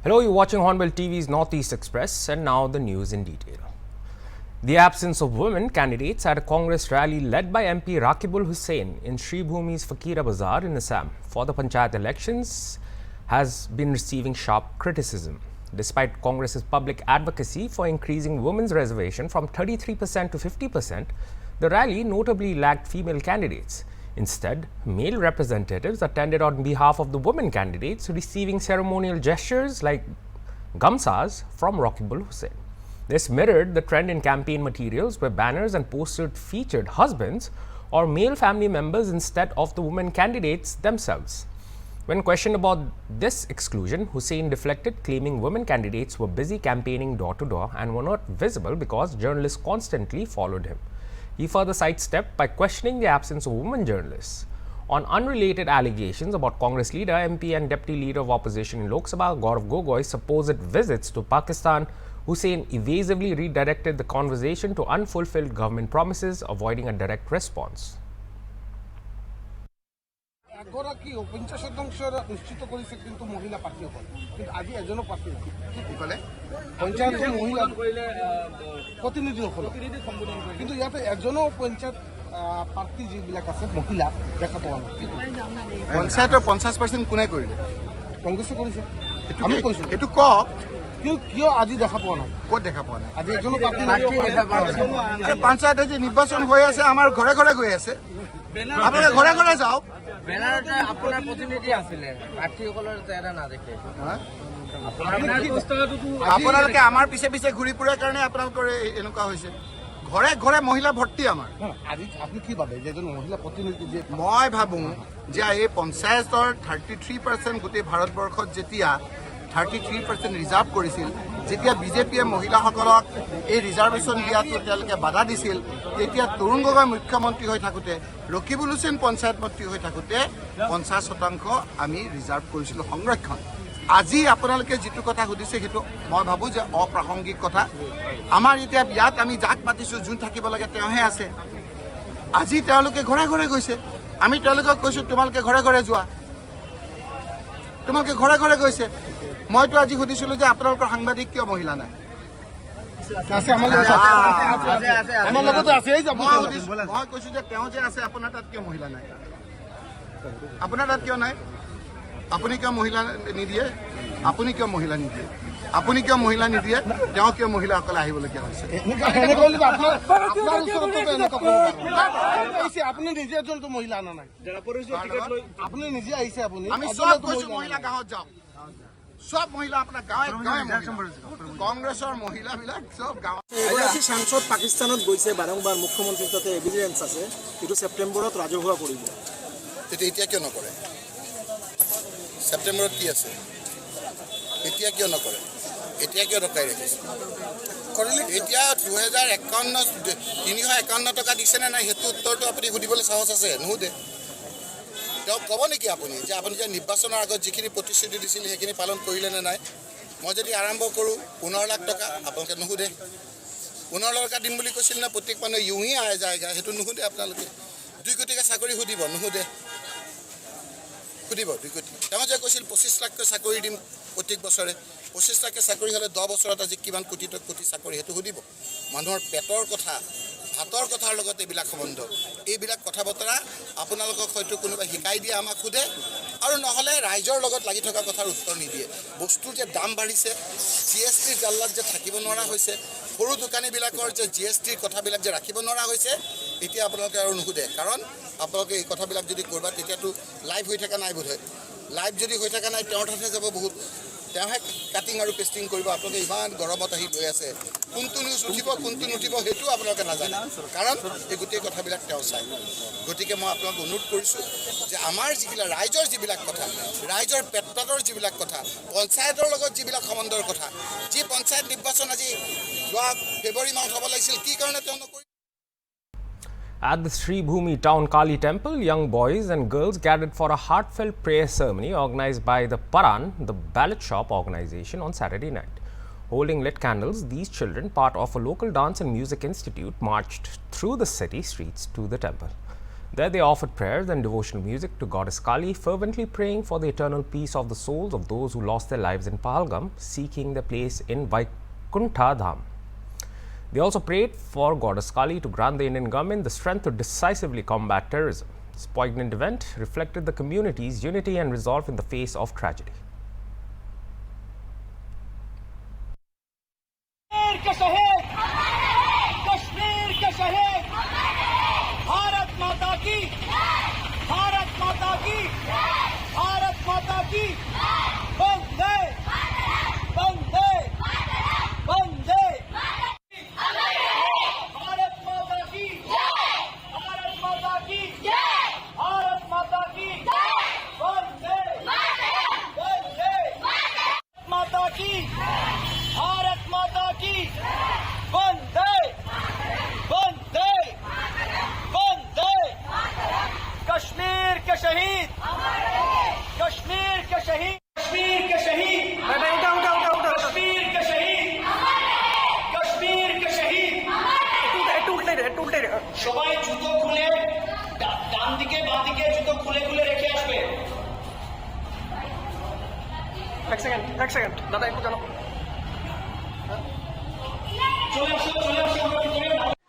Hello, you're watching Hornbill TV's Northeast Express, and now the news in detail. The absence of women candidates at a Congress rally led by MP Rakibul Hussain in Sri Bhumi's Fakira Bazar in Assam for the Panchayat elections has been receiving sharp criticism. Despite Congress's public advocacy for increasing women's reservation from 33% to 50%, the rally notably lacked female candidates. Instead, male representatives attended on behalf of the women candidates, receiving ceremonial gestures like gamsas from Rakibul Hussain. This mirrored the trend in campaign materials where banners and posters featured husbands or male family members instead of the women candidates themselves. When questioned about this exclusion, Hussain deflected, claiming women candidates were busy campaigning door to door and were not visible because journalists constantly followed him. He further sidestepped by questioning the absence of women journalists. On unrelated allegations about Congress leader, MP and deputy leader of opposition in Lok Sabha, Gaurav Gogoi's supposed visits to Pakistan, Hussain evasively redirected the conversation to unfulfilled government promises, avoiding a direct response. এগৰাকী 50% নিশ্চিত কৰিছে কিন্তু মহিলা প্ৰাৰ্থীসকল কিন্তু আজি এজনো প্ৰাৰ্থী নাই কি ক'লে পঞ্চায়তৰ মহিলা প্ৰতিনিধিসকল কিন্তু ইয়াতে এজনো পঞ্চায়ত প্ৰাৰ্থী যিবিলাক আছে মহিলা দেখা পোৱা নাই পঞ্চায়তৰ 50% কোনে কৰিলে কংগ্ৰেছে কৰিছে আমি কৈছো এইটো কওক কিয় আজি দেখা পোৱা নাই ক'ত দেখা পোৱা নাই আজি এজনো প্ৰাৰ্থী দেখা পোৱা নাই পঞ্চায়তে যে নিৰ্বাচন হৈ আছে আমাৰ ঘৰে ঘৰে গৈ আছে আপোনালোকে ঘৰে ঘৰে যাওক বেনাৰতে আপোনাৰ প্ৰতিনিধি আছিলে প্ৰাৰ্থীসকলৰ চেহেৰা নাদেখে আপোনালোকে আমাৰ পিছে পিছে ঘূৰি ফুৰাৰ কাৰণে আপোনালোকৰ এনেকুৱা হৈছে ঘৰে ঘৰে মহিলা ভৰ্তি আমাৰ আজি আপুনি কি ভাবে যে এজন মহিলা প্ৰতিনিধি যে মই ভাবোঁ যে এই পঞ্চায়তৰ 33% গোটেই ভাৰতবৰ্ষত যেতিয়া 33% ৰিজাৰ্ভ কৰিছিল যেতিয়া বিজেপিয়ে মহিলাসকলক এই ৰিজাৰ্ভেশ্যন দিয়াটো তেওঁলোকে বাধা দিছিল তেতিয়া তৰুণ গগৈ মুখ্যমন্ত্ৰী হৈ থাকোঁতে ৰকিবুল হুছেইন পঞ্চায়ত মন্ত্ৰী হৈ থাকোঁতে 50% আমি ৰিজাৰ্ভ কৰিছিলোঁ সংৰক্ষণ আজি আপোনালোকে যিটো কথা সুধিছে সেইটো মই ভাবোঁ যে অপ্ৰাসংগিক কথা আমাৰ এতিয়া ইয়াত আমি যাক মাতিছোঁ যোন থাকিব লাগে তেওঁহে আছে আজি তেওঁলোকে ঘৰে ঘৰে গৈছে আমি তেওঁলোকক কৈছোঁ তোমালোকে ঘৰে ঘৰে যোৱা তোমালোকে ঘৰে ঘৰে গৈছে মইতো আজি সুধিছিলোঁ যে আপোনালোকৰ সাংবাদিক কিয় মহিলা নাই আমাৰ লগতে আছে মই কৈছোঁ যে তেওঁ যে আছে আপোনাৰ তাত কিয় মহিলা নাই আপোনাৰ তাত কিয় নাই আপুনি কিয় মহিলা নিদিয়ে আপুনি কিয় মহিলা নিদিয়ে আপুনি কিয় মহিলা নিদিয়ে তেওঁ কিয় মহিলাসকলে আহিবলগীয়া হৈছে আপুনি নিজে এজনটো মহিলা অনা নাই আপুনি নিজে আহিছে আপুনি আমি চব কৈছোঁ মহিলা গাঁৱত যাওঁ সব মহিলা আপোনাৰ গাঁৱে গাঁৱে কংগ্ৰেছৰ মহিলাবিলাক সব গাঁৱত এগৰাকী সাংসদ পাকিস্তানত গৈছে বাৰম্বাৰ মুখ্যমন্ত্ৰীৰ তাতে এভিডেন্স আছে এইটো ছেপ্টেম্বৰত ৰাজহুৱা কৰিব এতিয়া কিয় নকৰে ছেপ্টেম্বৰত কি আছে এতিয়া কিয় নকৰে এতিয়া কিয় ৰখাই ৰাখিছে এতিয়া 351 টকা দিছেনে নাই সেইটো উত্তৰটো আপুনি সুধিবলৈ সাহস আছে নুসুধে তেওঁক ক'ব নেকি আপুনি যে আপুনি যে নিৰ্বাচনৰ আগত যিখিনি প্ৰতিশ্ৰুতি দিছিল সেইখিনি পালন কৰিলে নে নাই মই যদি আৰম্ভ কৰোঁ 15 লাখ টকা আপোনালোকে নুসুধে 15 লাখ টকা দিম বুলি কৈছিল না প্ৰত্যেক মানুহে ইউহি আহে যায় সেইটো নুসুধে আপোনালোকে 2 কোটিকে চাকৰি সুধিব নুসুধে সুধিব 2 কোটি তেওঁ যে কৈছিল 25 লাখকৈ চাকৰি দিম প্ৰত্যেক বছৰে 25 লাখকৈ চাকৰি হ'লে 10 বছৰত আজি কিমান কোটি চাকৰি সেইটো সুধিব মানুহৰ পেটৰ কথা ভাতৰ কথাৰ লগতে এইবিলাক সম্বন্ধ এইবিলাক কথা বতৰা আপোনালোকক হয়তো কোনোবা শিকাই দিয়ে আমাক সোধে আৰু নহ'লে ৰাইজৰ লগত লাগি থকা কথাৰ উত্তৰ নিদিয়ে বস্তুৰ যে দাম বাঢ়িছে জিএছটিৰ জাল্লাত যে থাকিব নোৱাৰা হৈছে সৰু দোকানীবিলাকৰ যে জিএছটিৰ কথাবিলাক যে ৰাখিব নোৱাৰা হৈছে এতিয়া আপোনালোকে আৰু নুসুধে কাৰণ আপোনালোকে এই কথাবিলাক যদি কৰবা তেতিয়াতো লাইভ হৈ থকা নাই বোধহয় লাইভ যদি হৈ থকা নাই তেওঁৰ তাতহে যাব বহুত তেওঁহে কাটিং আৰু পেষ্টিং কৰিব আপোনালোকে ইমান গৰমত আহি লৈ আছে কোনটো নিউজ উঠিব কোনটো নুঠিব সেইটো আপোনালোকে নাজানে কাৰণ এই গোটেই কথাবিলাক তেওঁ চায় গতিকে মই আপোনালোক অনুৰোধ কৰিছোঁ যে আমাৰ যিবিলাক ৰাইজৰ যিবিলাক কথা ৰাইজৰ পেটৰ যিবিলাক কথা পঞ্চায়তৰ লগত যিবিলাক সম্বন্ধৰ কথা যি পঞ্চায়ত নিৰ্বাচন আজি যোৱা ফেব্ৰুৱাৰী মাহত হ'ব লাগিছিল কি কাৰণে তেওঁ নকৰিল At the Sri Bhumi Town Kali Temple, young boys and girls gathered for a heartfelt prayer ceremony organized by the Paran, the ballot shop organization, on Saturday night. Holding lit candles, these children, part of a local dance and music institute, marched through the city streets to the temple. There they offered prayers and devotional music to Goddess Kali, fervently praying for the eternal peace of the souls of those who lost their lives in Pahalgam, seeking their place in Vaikuntha Dham. They also prayed for Goddess Kali to grant the Indian government the strength to decisively combat terrorism. This poignant event reflected the community's unity and resolve in the face of tragedy. সবাই জুতো খুলে ডান দিকে বাঁ দিকে জুতো খুলে খুলে রেখে আসবে। এক সেকেন্ড দাদা একটু জানো চলে আসো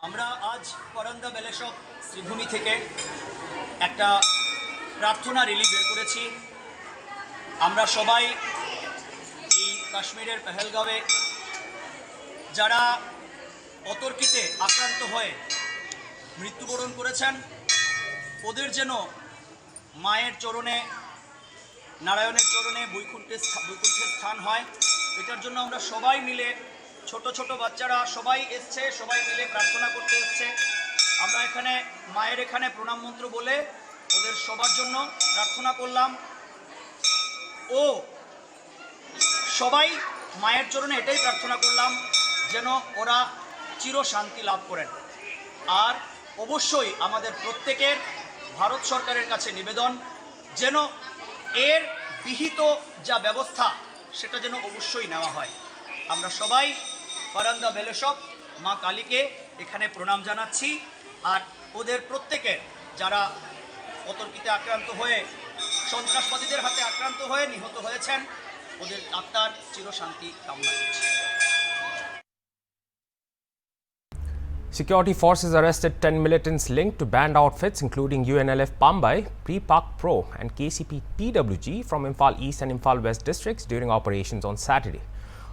আমরা আজ করন্দা বেলেশপ শ্রীভূমি থেকে একটা প্রার্থনা র্যালি বের করেছি। আমরা সবাই এই কাশ্মীরের পেহেলগাঁওয়ে যারা অতর্কিতে আক্রান্ত হয়ে মৃত্যুবরণ করেছেন ওদের যেন মায়ের চরণে নারায়ণের চরণে বৈকুণ্ঠের স্থান হয়, এটার জন্য আমরা সবাই মিলে ছোট ছোট বাচ্চারা সবাই এসছে, সবাই মিলে প্রার্থনা করতে এসছে। আমরা এখানে মায়ের এখানে প্রণাম মন্ত্র বলে ওদের সবার জন্য প্রার্থনা করলাম ও সবাই মায়ের চরণে এটাই প্রার্থনা করলাম যেন ওরা চির শান্তি লাভ করেন। আর অবশ্যই আমাদের প্রত্যেকের ভারত সরকারের কাছে নিবেদন যেন এর বিহিত যা ব্যবস্থা সেটা যেন অবশ্যই নেওয়া হয়। আমরা সবাই করন্দা বেলেশপ মা কালীকে এখানে প্রণাম জানাচ্ছি আর ওদের প্রত্যেকের যারা অতর্কিতে আক্রান্ত হয়ে সন্ত্রাসবাদীদের হাতে আক্রান্ত হয়ে নিহত হয়েছেন ওদের আত্মার চিরশান্তি কামনা করছি। Security forces arrested 10 militants linked to banned outfits including UNLF Pambai, Pre-Pak Pro and KCP PWG from Imphal East and Imphal West districts during operations on Saturday.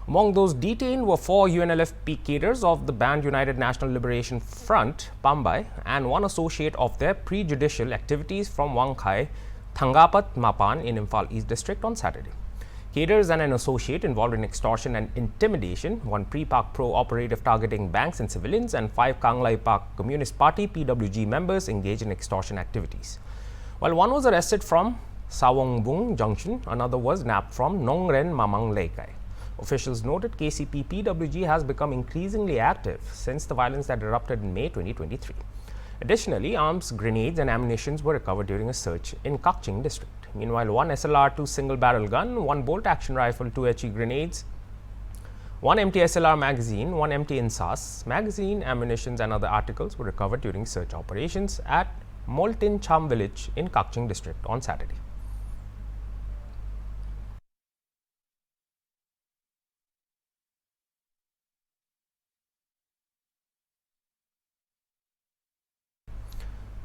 Among those detained were 4 UNLF cadres of the banned United National Liberation Front, Pambai, and one associate of their prejudicial activities from Wangkhai, Thangapat Mapan in Imphal East district on Saturday. Cadres and an associate involved in extortion and intimidation, one Pre-Pak Pro operative targeting banks and civilians, and 5 Kanglai Pak Communist Party PWG members engaged in extortion activities. While one was arrested from Sawongbung Junction, another was nabbed from Nongren Mamang Leikai. Officials noted KCP PWG has become increasingly active since the violence that erupted in May 2023. Additionally, arms, grenades and ammunition were recovered during a search in Kakching district. Meanwhile, one SLR-2 single-barrel gun, one bolt-action rifle, 2 HE grenades, one empty SLR magazine, one empty INSAS magazine, ammunition and other articles were recovered during search operations at Moltin Cham village in Kakching district on Saturday.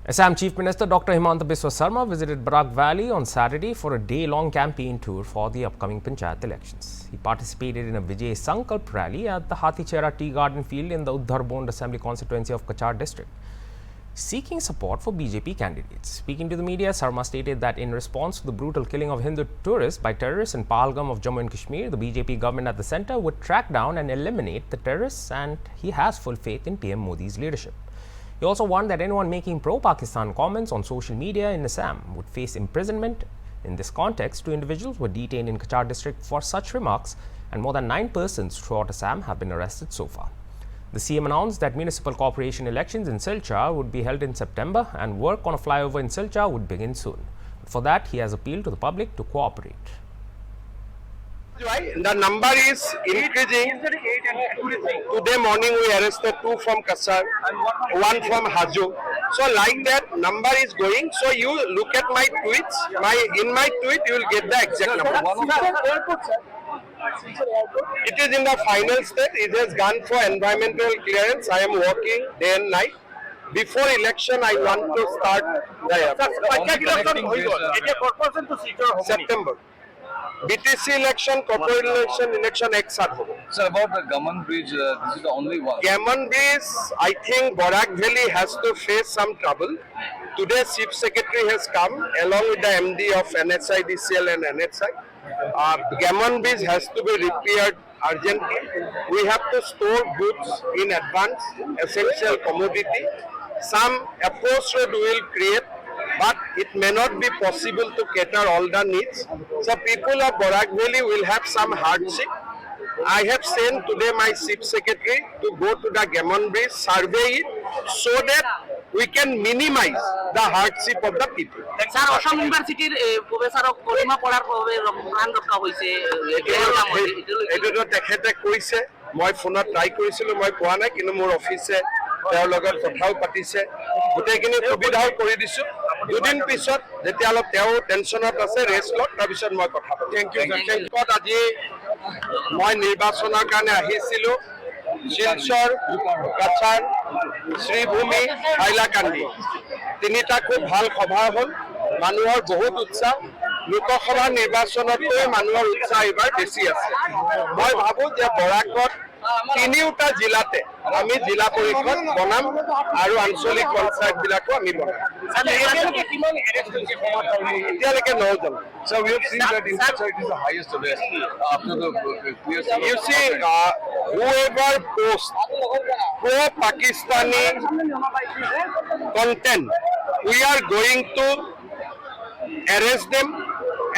Assam Chief Minister Dr. Himanta Biswa Sarma visited Barak Valley on Saturday for a day-long campaign tour for the upcoming Panchayat elections. He participated in a Vijay Sankalp rally at the Hathichera Tea Garden Field in the Uddharbond Assembly constituency of Kachar district, seeking support for BJP candidates. Speaking to the media, Sarma stated that in response to the brutal killing of Hindu tourists by terrorists in Pahalgam of Jammu and Kashmir, the BJP government at the centre would track down and eliminate the terrorists, and he has full faith in PM Modi's leadership. He also warned that anyone making pro-Pakistan comments on social media in Assam would face imprisonment. In this context, 2 individuals were detained in Kachar district for such remarks, and more than 9 persons throughout Assam have been arrested so far. The CM announced that municipal corporation elections in Silchar would be held in September and work on a flyover in Silchar would begin soon. For that, he has appealed to the public to cooperate. Why? The number is increasing. Today morning we arrested 2 from Kasar, 1 from Hajo. So like that number is going. So you look at my tweets. In my tweet you will get the exact number. It is in the final state. It has gone for environmental clearance. I am working day and night. Before election, I want to start the September. BTC election, corporate election, exat hobo. Sir, about the Gaman Bridge, this is the only one. Gaman Bridge, I think Barak Valley has to face some trouble. Today, Chief Secretary has come along with the MD of NHI, DCL and NHI. Gaman Bridge has to be repaired urgently. We have to store goods in advance, essential commodity. Some approach road will create, but it may not be possible to cater all the needs. So people of Barak Valley will have some hardship. I have sent today my Chief Secretary to go to the Gammon Bridge, survey it, so that we can minimize the hardship of the people. Sir Assam ইউনিভার্সিটির প্রফেসরক করিমা পড়ার প্রাণ রক্ষা হয়েছে এইটো তেখেতে কৈছে মই ফোনত ট্ৰাই কৰিছিলো মই পোৱা নাই কিন্তু মোৰ অফিচে তেওঁৰ লগত কথাও পাতিছে গোটেইখিনি সুবিধাও কৰি দিছো দুদিন পিছত যেতিয়া অলপ তেওঁ টেনচনত আছে ৰেষ্ট লওক তাৰপিছত মই কথা পাতিম থেংক ইউ আজি মই নিৰ্বাচনৰ কাৰণে আহিছিলো শিলচৰ কাছাৰ শ্ৰীভূমি হাইলাকান্দি তিনিটা খুব ভাল সভা হ'ল মানুহৰ বহুত উৎসাহ লোকসভা নিৰ্বাচনতকৈ মানুহৰ উৎসাহ এইবাৰ বেছি আছে মই ভাবো যে বৰাকত তিনিওটা জিলাতে আমি জিলা পৰিষদ বনাম আৰু আঞ্চলিক পঞ্চায়ত বিলাকো আমি বনাম এতিয়ালৈকে 9 জন So we have seen that in Kasar it is the highest arrest after the clear. You see, whoever posts pro-Pakistani content, we are going to arrest them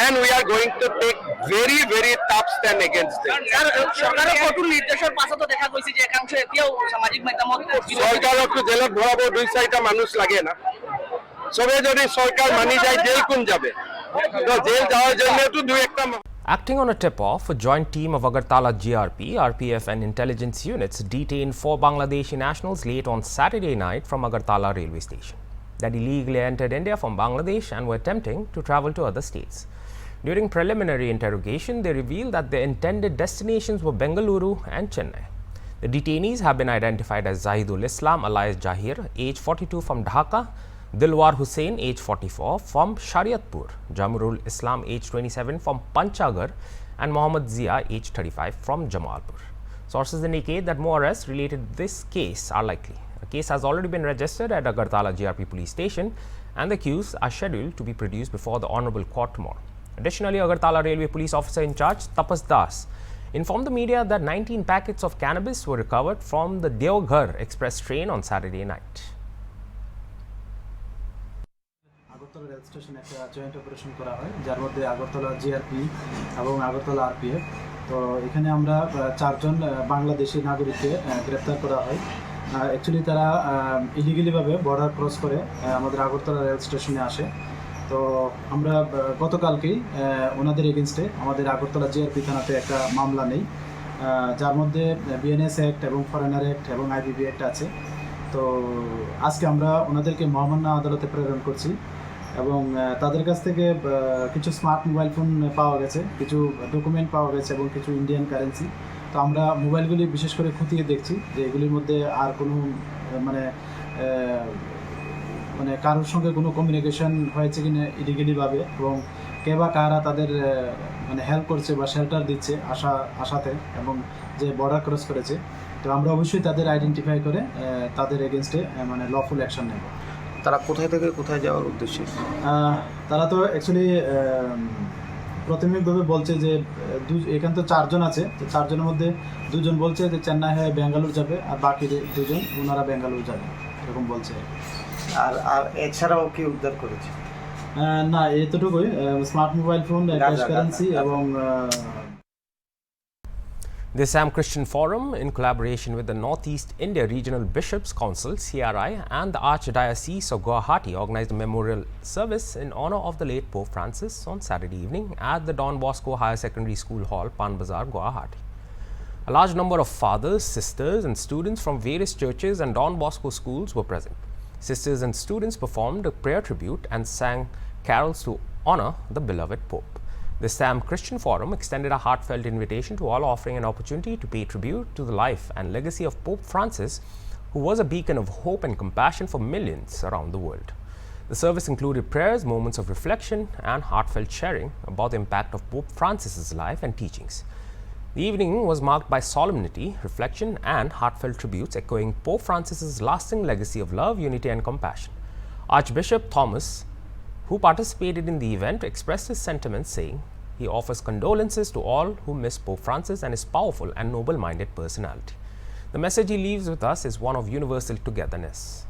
and we are going to take very, very tough stand against them. সরকারের কঠোর নির্দেশের পাশে তো দেখা গৈছে যে একাংশ এতিয়াও সামাজিক মাধ্যমত সরকারকটো জেলত ভৰাব 2-4টা মানুষ লাগে না সবে যদি সরকার মানি যায় জেল কোন যাবে তো জেল যাওয়ার জন্য তো 2-1টা Acting on a tip-off, a joint team of Agartala GRP, RPF and intelligence units detained 4 Bangladeshi nationals late on Saturday night from Agartala railway station that illegally entered India from Bangladesh and were attempting to travel to other states. During preliminary interrogation, they revealed that their intended destinations were Bengaluru and Chennai. The detainees have been identified as Zahidul Islam alias Jahir, age 42 from Dhaka, Dilwar Hussain, age 44 from Shariatpur, Jamurul Islam, age 27 from Panchagar, and Mohammad Zia, age 35 from Jamalpur. Sources indicate that more arrests related to this case are likely. A case has already been registered at Agartala GRP police station and the accused are scheduled to be produced before the Honorable Court tomorrow. Additionally, Agartala Railway Police Officer in charge, Tapas Das, informed the media that 19 packets of cannabis were recovered from the Deoghar Express train on Saturday night. Agartala rail স্টেশনে একটা joint operation করা হয় যার মধ্যে Agartala GRP এবং Agartala RPF তো এখানে আমরা 4 জন বাংলাদেশি নাগরিককে গ্রেফতার করা হয় অ্যাকচুয়ালি তারা ইলিগালিভাবে বর্ডার ক্রস করে আমাদের আগরতলা রেল স্টেশনে আসে তো আমরা গতকালকেই ওনাদের এগেনস্টে আমাদের আগরতলা জিআরপি থানাতে একটা মামলা নেই যার মধ্যে বিএনএস অ্যাক্ট এবং ফরেনার অ্যাক্ট এবং আইবিবি অ্যাক্ট আছে তো আজকে আমরা ওনাদেরকে মহামান্য আদালতে প্রেরণ করছি এবং তাদের কাছ থেকে কিছু স্মার্ট মোবাইল ফোন পাওয়া গেছে কিছু ডকুমেন্ট পাওয়া গেছে এবং কিছু ইন্ডিয়ান কারেন্সি তো আমরা মোবাইলগুলি বিশেষ করে খতিয়ে দেখছি যে এগুলির মধ্যে আর কোনো মানে কারোর সঙ্গে কোনো কমিউনিকেশন হয়েছে কিনা ইলিগালিভাবে এবং কে বা কারা তাদের মানে হেল্প করছে বা শেল্টার দিচ্ছে আশাতে এবং যে বর্ডার ক্রস করেছে তো আমরা অবশ্যই তাদের আইডেন্টিফাই করে তাদের এগেনস্টে মানে লফুল অ্যাকশন নেব তারা কোথায় থেকে কোথায় যাওয়ার উদ্দেশ্যে তারা তো অ্যাকচুয়ালি প্রাথমিকভাবে বলছে যে এখানে তো 4 জন আছে তো 4 জনের মধ্যে 2 জন বলছে যে চেন্নাই হয়ে ব্যাঙ্গালোর যাবে আর বাকি 2 জন ওনারা ব্যাঙ্গালোর যাবে এরকম বলছে আর এছাড়াও কি উদ্ধার করেছে না এতটুকুই smart mobile phone cash currency এবং The Assam Christian Forum, in collaboration with the Northeast India Regional Bishops' Council (CRI) and the Archdiocese of Guwahati, organized a memorial service in honor of the late Pope Francis on Saturday evening at the Don Bosco Higher Secondary School Hall, Pan Bazar, Guwahati. A large number of fathers, sisters, and students from various churches and Don Bosco schools were present. Sisters and students performed a prayer tribute and sang carols to honor the beloved Pope. The Assam Christian Forum extended a heartfelt invitation to all, offering an opportunity to pay tribute to the life and legacy of Pope Francis, who was a beacon of hope and compassion for millions around the world. The service included prayers, moments of reflection, and heartfelt sharing about the impact of Pope Francis's life and teachings. The evening was marked by solemnity, reflection, and heartfelt tributes echoing Pope Francis's lasting legacy of love, unity, and compassion. Archbishop Thomas, who participated in the event, expressed his sentiments, saying he offers condolences to all who miss Pope Francis and his powerful and noble-minded personality. The message he leaves with us is one of universal togetherness.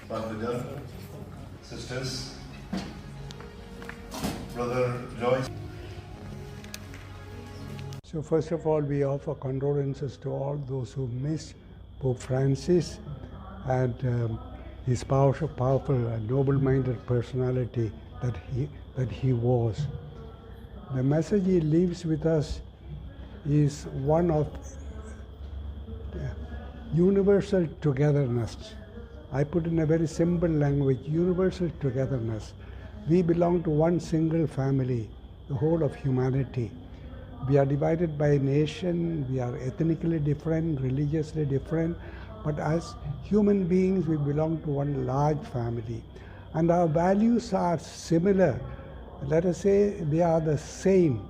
Brother, sisters, Brother Joyce. So first of all, we offer condolences to all those who missed Pope Francis and his powerful and noble-minded personality that he was. The message he leaves with us is one of universal togetherness. I put in a very simple language, universal togetherness. We belong to one single family, the whole of humanity. We are divided by nation, we are ethnically different, religiously different, but as human beings, we belong to one large family. And our values are similar. Let us say they are the same,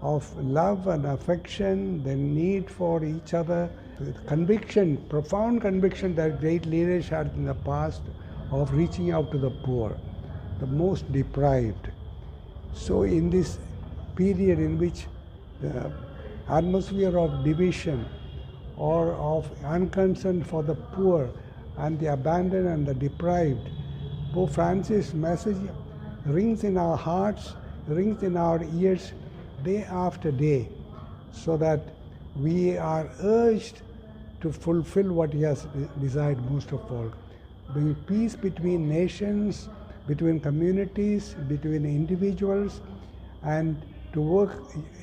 of love and affection, the need for each other, conviction, profound conviction that great leaders had in the past of reaching out to the poor, the most deprived. So in this period in which the atmosphere of division or of unconcern for the poor and the abandoned and the deprived, Pope Francis' message rings in our hearts, rings in our ears day after day, so that we are urged to fulfill what he has desired most of all, bring peace between nations, between communities, between individuals, and to work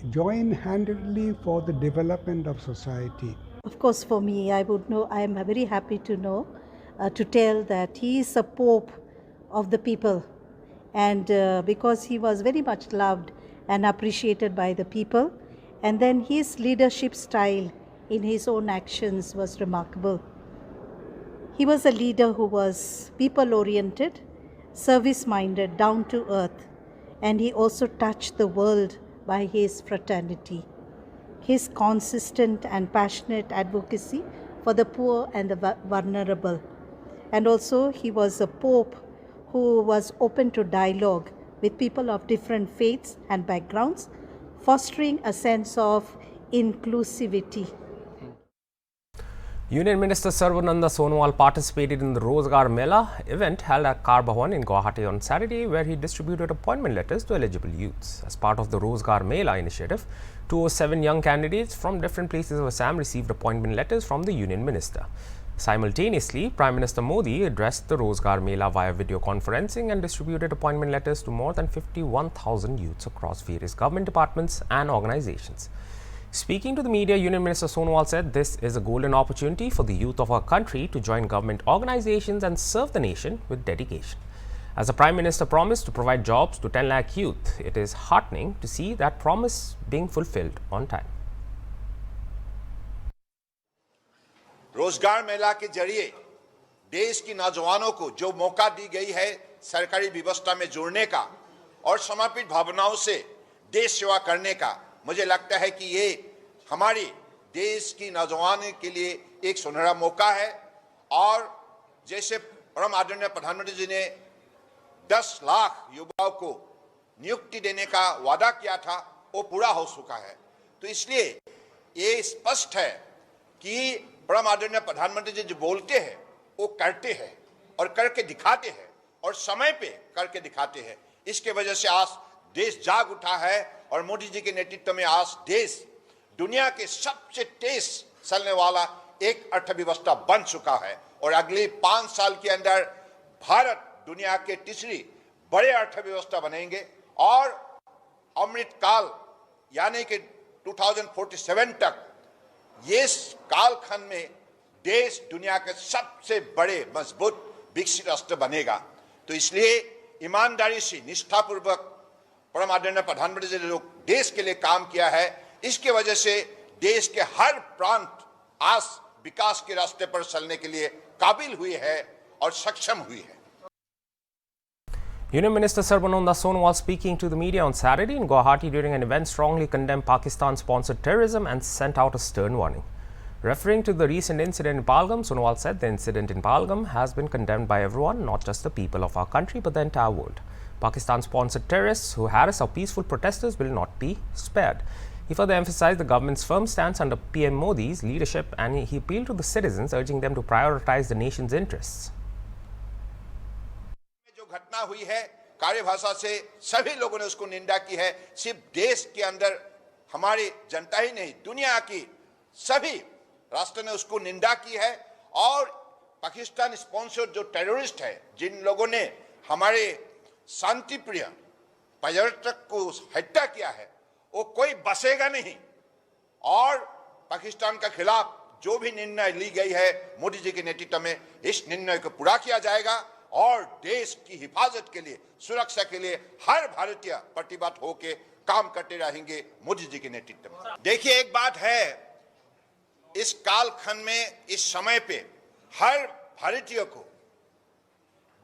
join-handedly for the development of society. Of course, for me, I am very happy to know, to tell that he is a Pope of the people, and because he was very much loved and appreciated by the people, and then his leadership style in his own actions was remarkable. He was a leader who was people-oriented, service-minded, down to earth, and he also touched the world by his fraternity. His consistent and passionate advocacy for the poor and the vulnerable. And also he was a Pope who was open to dialogue with people of different faiths and backgrounds, fostering a sense of inclusivity. Union Minister Sarvananda Sonowal participated in the Rozgar Mela event held at Kar Bhawan in Guwahati on Saturday, where he distributed appointment letters to eligible youths. As part of the Rozgar Mela initiative, 207 young candidates from different places of Assam received appointment letters from the Union Minister. Simultaneously, Prime Minister Modi addressed the Rozgar Mela via video conferencing and distributed appointment letters to more than 51,000 youths across various government departments and organizations. Speaking to the media, Union Minister Sonowal said this is a golden opportunity for the youth of our country to join government organizations and serve the nation with dedication. As the Prime Minister promised to provide jobs to 10 lakh youth, it is heartening to see that promise being fulfilled on time. रोजगार मेला के जरिए देश की नौजवानों को जो मौका दी गई है सरकारी व्यवस्था में जुड़ने का और समर्पित भावनाओं से देश सेवा करने का, मुझे लगता है कि ये हमारे देश की नौजवानों के लिए एक सुनहरा मौका है। और जैसे परम आदरणीय प्रधानमंत्री जी ने 10 लाख युवाओं को नियुक्ति देने का वादा किया था, वो पूरा हो चुका है। तो इसलिए ये स्पष्ट है कि परम आदरणीय प्रधानमंत्री जी जो बोलते हैं वो करते हैं और करके दिखाते हैं और समय पे करके दिखाते हैं। इसके वजह से आज देश जाग उठा है और मोदी जी के नेतृत्व में आज देश दुनिया के सबसे तेज चलने वाला एक अर्थव्यवस्था बन चुका है और अगले 5 साल के अंदर भारत दुनिया के तीसरी बड़े अर्थव्यवस्था बनेंगे और अमृत काल यानी कि 2047 तक ये कालखंड में देश दुनिया के सबसे बड़े मजबूत विकसित राष्ट्र बनेगा। तो इसलिए ईमानदारी से निष्ठापूर्वक परम आदरणीय प्रधानमंत्री जी ने जो देश के लिए काम किया है, इसके वजह से देश के हर प्रांत आज विकास के रास्ते पर चलने के लिए काबिल हुई है और सक्षम हुई है। Union Minister Sarbananda Sonowal speaking to the media on Saturday in Guwahati during an event strongly condemned Pakistan-sponsored terrorism and sent out a stern warning. Referring to the recent incident in Pahalgam, Sonowal said the incident in Pahalgam has been condemned by everyone, not just the people of our country but the entire world. Pakistan-sponsored terrorists who harass our peaceful protesters will not be spared. He further emphasized the government's firm stance under PM Modi's leadership and he appealed to the citizens, urging them to prioritize the nation's interests. जो घटना हुई है कार्यभाषा से सभी लोगों ने उसको निंदा की है। सिर्फ देश के अंदर हमारी जनता ही नहीं, दुनिया की सभी राष्ट्र ने उसको निंदा की है। और पाकिस्तान स्पॉन्सर्ड जो टेररिस्ट है, जिन लोगों ने हमारे शांति प्रिय पर्यटक को हत्या किया है, वो कोई बसेगा नहीं। और पाकिस्तान के खिलाफ जो भी निर्णय ली गई है मोदी जी के नेतृत्व में, इस निर्णय को पूरा किया जाएगा और देश की हिफाजत के लिए, सुरक्षा के लिए हर भारतीय प्रतिबद्ध होकर काम करते रहेंगे मोदी जी के नेतृत्व में। देखिए, एक बात है, इस कालखंड में, इस समय पे हर भारतीय को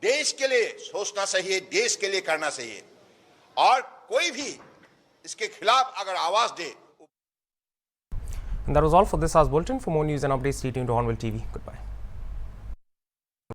देश के लिए सोचना चाहिए, देश के लिए करना चाहिए और कोई भी इसके खिलाफ अगर आवाज दे। And that was all for this hour's bulletin. For more news and updates, stay tuned to HornbillTV. Goodbye.